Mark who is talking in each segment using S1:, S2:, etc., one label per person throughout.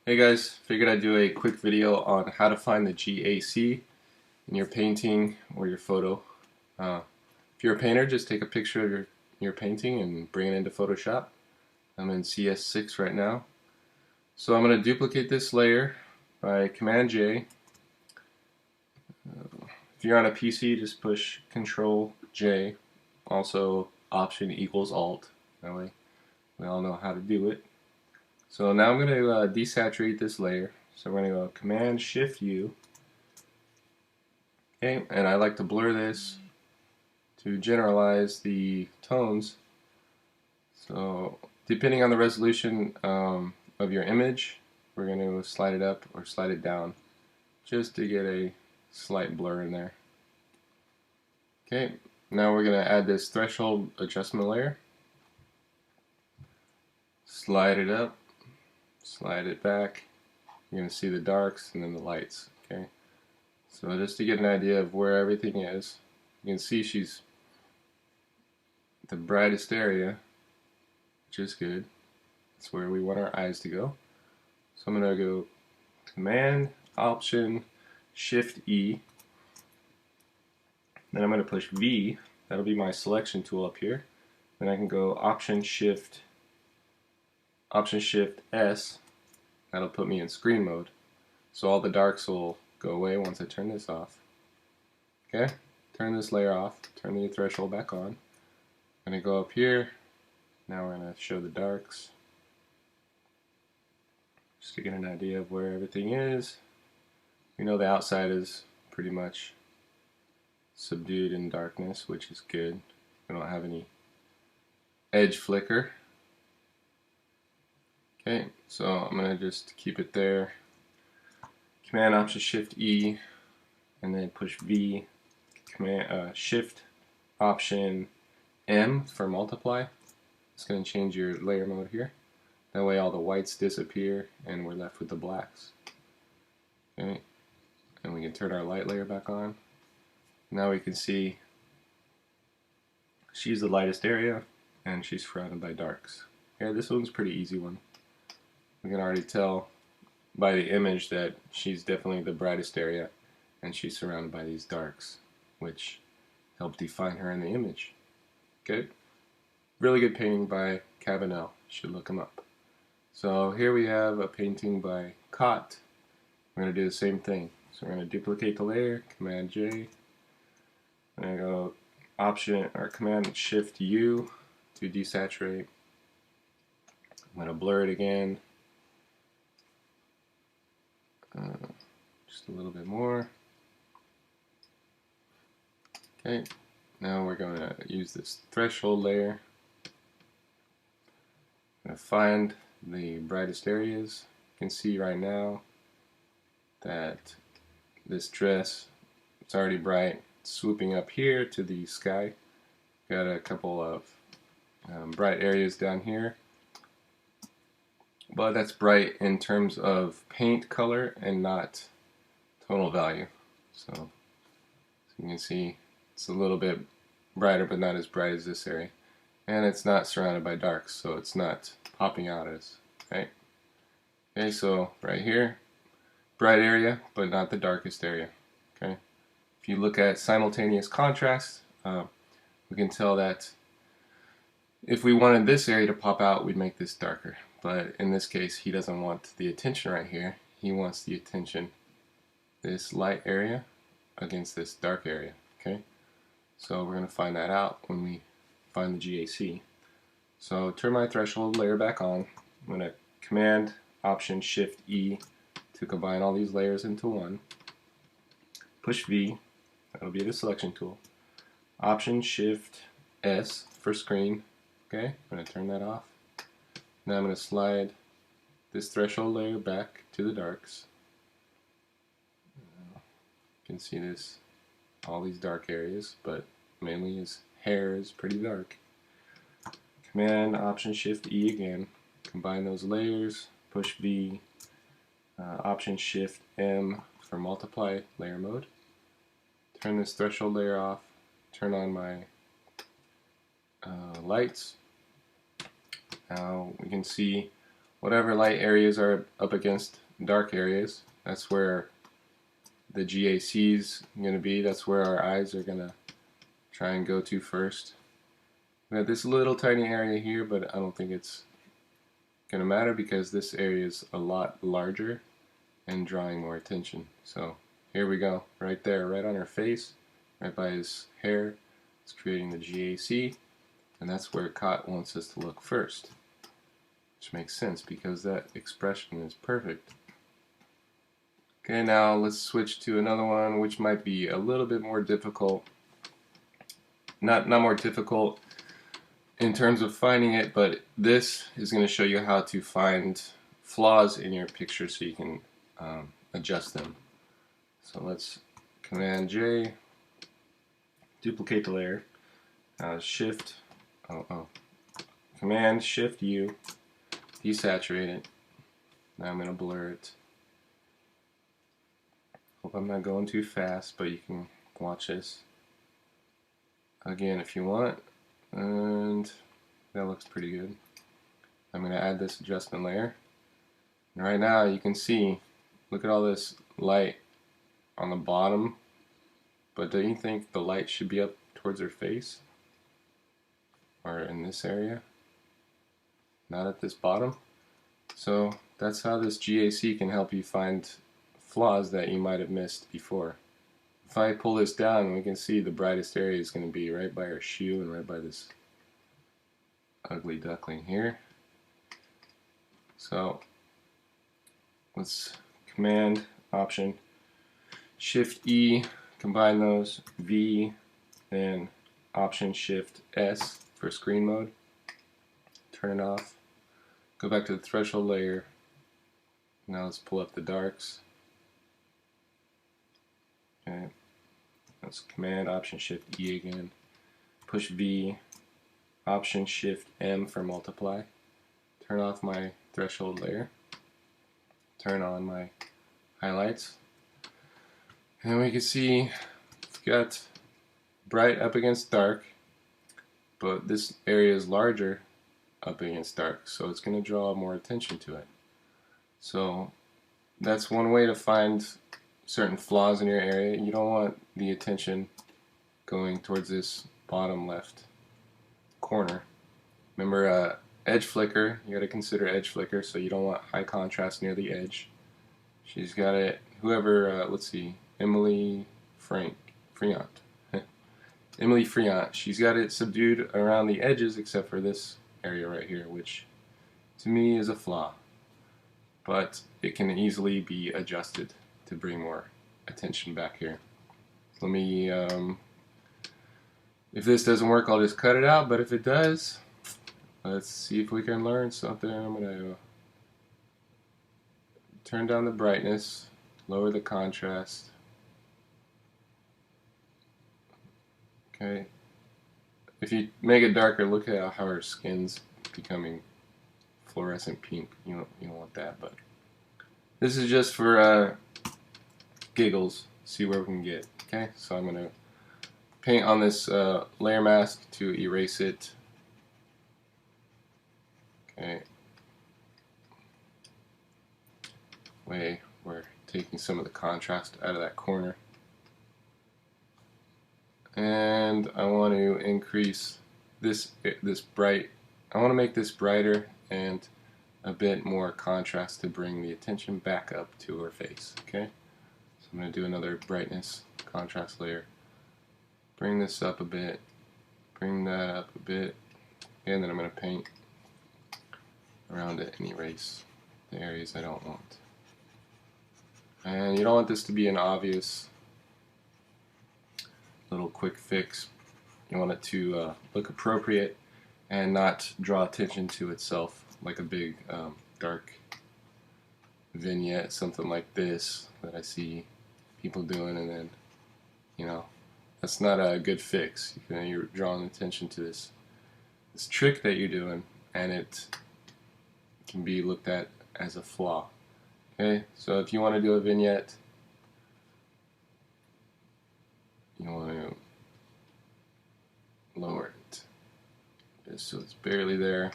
S1: Hey guys, figured I'd do a quick video on how to find the GAC in your painting or your photo. Uh, if you're a painter, just take a picture of your painting and bring it into Photoshop. I'm in CS6 right now. So I'm going to duplicate this layer by Command J. If you're on a PC, just push Control J. Also Option equals Alt. That way we all know how to do it. So now I'm going to desaturate this layer. So we're going to go Command Shift U. Okay, and I like to blur this to generalize the tones. So depending on the resolution of your image, we're going to slide it up or slide it down just to get a slight blur in there. Okay, now we're going to add this threshold adjustment layer. Slide it up, slide it back. You're going to see the darks and then the lights. Okay, so just to get an idea of where everything is, you can see she's the brightest area, which is good. That's where we want our eyes to go. So I'm going to go Command, Option, Shift E. Then I'm going to push V. That'll be my selection tool up here. Then I can go Option Shift S. That'll put me in screen mode. So all the darks will go away once I turn this off. Okay, turn this layer off, turn the threshold back on. I'm going to go up here. Now we're going to show the darks. Just to get an idea of where everything is. We know the outside is pretty much subdued in darkness, which is good. We don't have any edge flicker. Okay, so I'm going to just keep it there. Command Option Shift E, and then push V. Command Shift Option M for multiply. It's going to change your layer mode here. That way all the whites disappear and we're left with the blacks. Okay, and we can turn our light layer back on. Now we can see she's the lightest area and she's surrounded by darks. Okay, this one's a pretty easy one. We can already tell by the image that she's definitely the brightest area and she's surrounded by these darks, which help define her in the image. Okay, really good painting by Canon. You should look him up. So here we have a painting by Cott. We're going to do the same thing. So we're going to duplicate the layer, Command J. I'm going to go Option or Command Shift U to desaturate. I'm going to blur it again. Just a little bit more. Okay, now we're going to use this threshold layer. I'm going to find the brightest areas. You can see right now that this dress, it's already bright, it's swooping up here to the sky. Got a couple of bright areas down here, but that's bright in terms of paint color and not tonal value. So you can see it's a little bit brighter, but not as bright as this area. And it's not surrounded by darks, so it's not popping out as, right? Okay, so right here, bright area, but not the darkest area. Okay. If you look at simultaneous contrast, we can tell that if we wanted this area to pop out, we'd make this darker. But in this case, he doesn't want the attention right here. He wants the attention, this light area against this dark area. Okay. So we're going to find that out when we find the GAC. So turn my threshold layer back on. I'm going to Command Option Shift E to combine all these layers into one. Push V, that'll be the selection tool. Option Shift S for screen. Okay, I'm going to turn that off. Now I'm going to slide this threshold layer back to the darks. You can see this, all these dark areas, but mainly his hair is pretty dark. Command Option Shift E again, combine those layers, push V, Option Shift M for multiply layer mode. Turn this threshold layer off, turn on my lights. Now we can see whatever light areas are up against dark areas, that's where the GAC is going to be. That's where our eyes are going to try and go to first. We have this little tiny area here, but I don't think it's going to matter because this area is a lot larger and drawing more attention. So here we go, right there, right on her face, right by his hair. It's creating the GAC, and that's where Cot wants us to look first, which makes sense because that expression is perfect. Okay, now let's switch to another one which might be a little bit more difficult. Not more difficult in terms of finding it, but this is going to show you how to find flaws in your picture so you can adjust them. So let's Command J, duplicate the layer, Command Shift U, desaturate it. Now I'm going to blur it. Hope I'm not going too fast, but you can watch this again if you want. And that looks pretty good. I'm going to add this adjustment layer. And right now you can see, look at all this light on the bottom, but don't you think the light should be up towards her face? Or in this area? Not at this bottom? So that's how this GAC can help you find flaws that you might have missed before. If I pull this down, we can see the brightest area is going to be right by her shoe and right by this ugly duckling here. So let's Command Option Shift E, combine those, V, then Option Shift S for screen mode. Turn it off. Go back to the threshold layer. Now let's pull up the darks. Okay. Let's Command Option Shift E again. Push V, Option Shift M for multiply. Turn off my threshold layer. Turn on my highlights. And we can see we've got bright up against dark, but this area is larger up against dark, so it's going to draw more attention to it. So that's one way to find certain flaws in your area. You don't want the attention going towards this bottom left corner. Remember, edge flicker, you got to consider edge flicker, so you don't want high contrast near the edge. She's got it, whoever, let's see, Emily Friant. Emily Friant, she's got it subdued around the edges except for this area right here, which to me is a flaw. But it can easily be adjusted to bring more attention back here. Let me, if this doesn't work, I'll just cut it out, but if it does, let's see if we can learn something. I'm going to turn down the brightness, lower the contrast. Okay. If you make it darker, look at how her skin's becoming fluorescent pink. You don't want that, but this is just for giggles. See where we can get. Okay, so I'm gonna paint on this layer mask to erase it. Okay. We're taking some of the contrast out of that corner. And I want to increase this bright. I want to make this brighter and a bit more contrast to bring the attention back up to her face. Okay, so I'm going to do another brightness contrast layer. Bring this up a bit. Bring that up a bit, and then I'm going to paint around it and erase the areas I don't want. And you don't want this to be an obvious little quick fix. You want it to look appropriate and not draw attention to itself like a big dark vignette, something like this that I see people doing, and then, you know, that's not a good fix. You're drawing attention to this trick that you're doing, and it can be looked at as a flaw. Okay, so if you want to do a vignette, you want to lower it just so it's barely there.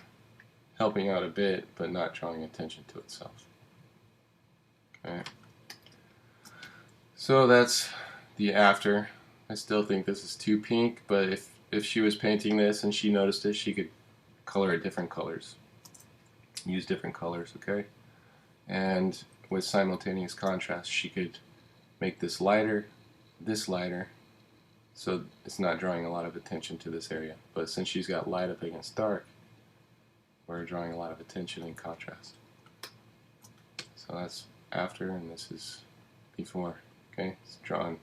S1: helping out a bit, but not drawing attention to itself. Okay. So that's the after. I still think this is too pink, but if she was painting this and she noticed it, she could color it different colors. Use different colors, okay? And with simultaneous contrast, she could make this lighter, so it's not drawing a lot of attention to this area. But since she's got light up against dark, we're drawing a lot of attention in contrast. So that's after, and this is before. Okay, it's drawn,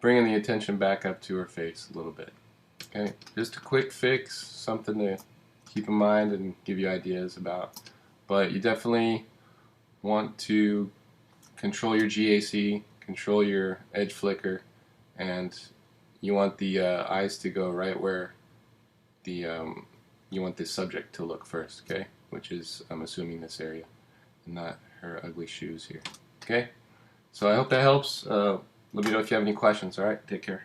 S1: bringing the attention back up to her face a little bit. Okay, just a quick fix, something to keep in mind and give you ideas about. But you definitely want to control your GAC, control your edge flicker, and you want the eyes to go right where the you want the subject to look first, okay? Which is, I'm assuming, this area, and not her ugly shoes here. Okay? So I hope that helps. Let me know if you have any questions, alright? Take care.